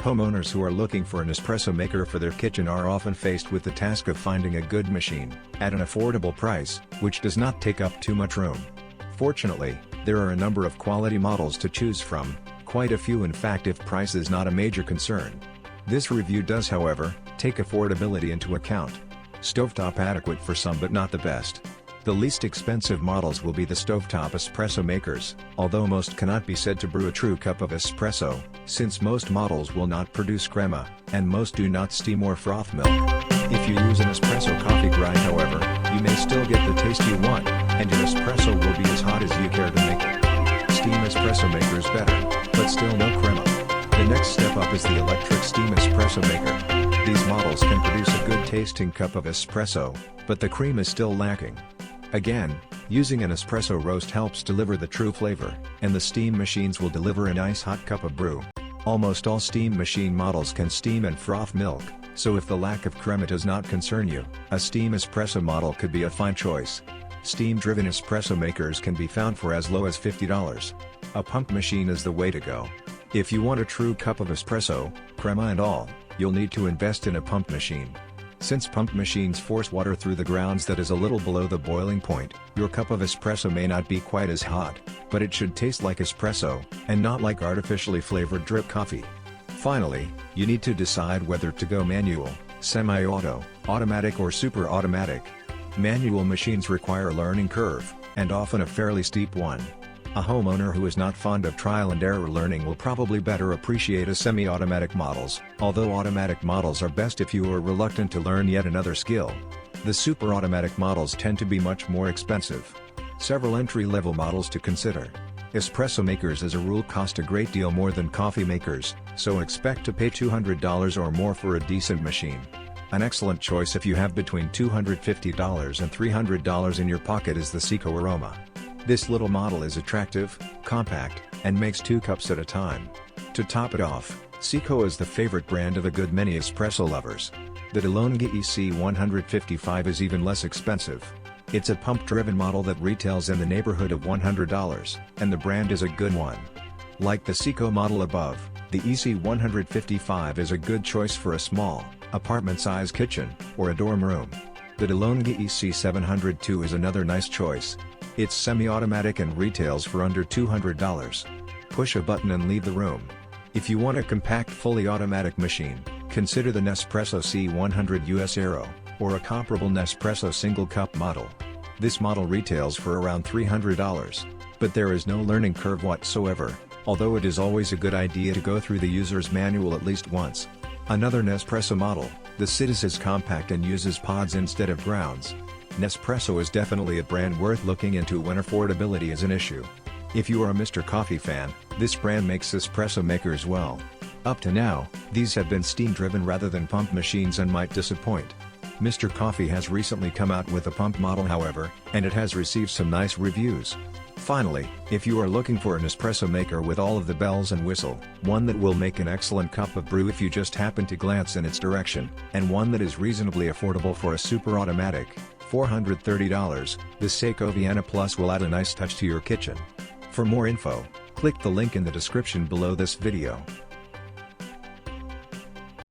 Homeowners who are looking for an espresso maker for their kitchen are often faced with the task of finding a good machine, at an affordable price, which does not take up too much room. Fortunately, there are a number of quality models to choose from, quite a few in fact if price is not a major concern. This review does however, take affordability into account. Stovetop adequate for some but not the best. The least expensive models will be the stovetop espresso makers, although most cannot be said to brew a true cup of espresso, since most models will not produce crema, and most do not steam or froth milk. If you use an espresso coffee grind however, you may still get the taste you want, and your espresso will be as hot as you care to make it. Steam espresso maker is better, but still no crema. The next step up is the electric steam espresso maker. These models can produce a good tasting cup of espresso, but the cream is still lacking. Again, using an espresso roast helps deliver the true flavor, and the steam machines will deliver a nice hot cup of brew. Almost all steam machine models can steam and froth milk, so if the lack of crema does not concern you, a steam espresso model could be a fine choice. Steam-driven espresso makers can be found for as low as $50. A pump machine is the way to go. If you want a true cup of espresso, crema and all, you'll need to invest in a pump machine. Since pump machines force water through the grounds that is a little below the boiling point, your cup of espresso may not be quite as hot, but it should taste like espresso, and not like artificially flavored drip coffee. Finally, you need to decide whether to go manual, semi-auto, automatic or super automatic. Manual machines require a learning curve, and often a fairly steep one. A homeowner who is not fond of trial and error learning will probably better appreciate a semi-automatic models, although automatic models are best if you are reluctant to learn yet another skill. The super automatic models tend to be much more expensive. Several entry-level models to consider. Espresso makers as a rule cost a great deal more than coffee makers, so expect to pay $200 or more for a decent machine. An excellent choice if you have between $250 and $300 in your pocket is the Seiko Aroma. This little model is attractive, compact, and makes 2 cups at a time. To top it off, Seiko is the favorite brand of a good many espresso lovers. The DeLonghi EC155 is even less expensive. It's a pump-driven model that retails in the neighborhood of $100, and the brand is a good one. Like the Seiko model above, the EC155 is a good choice for a small, apartment-size kitchen, or a dorm room. The DeLonghi EC702 is another nice choice. It's semi-automatic and retails for under $200. Push a button and leave the room. If you want a compact fully automatic machine, consider the Nespresso C100 US Aero, or a comparable Nespresso single cup model. This model retails for around $300, but there is no learning curve whatsoever, although it is always a good idea to go through the user's manual at least once. Another Nespresso model, the Citis, is compact and uses pods instead of grounds. Nespresso is definitely a brand worth looking into when affordability is an issue. If you are a Mr. Coffee fan, this brand makes espresso makers well. Up to now, these have been steam-driven rather than pump machines and might disappoint. Mr. Coffee has recently come out with a pump model however, and it has received some nice reviews. Finally, if you are looking for an espresso maker with all of the bells and whistle, one that will make an excellent cup of brew if you just happen to glance in its direction, and one that is reasonably affordable for a super automatic, $430, the Seiko Vienna Plus will add a nice touch to your kitchen. For more info, click the link in the description below this video.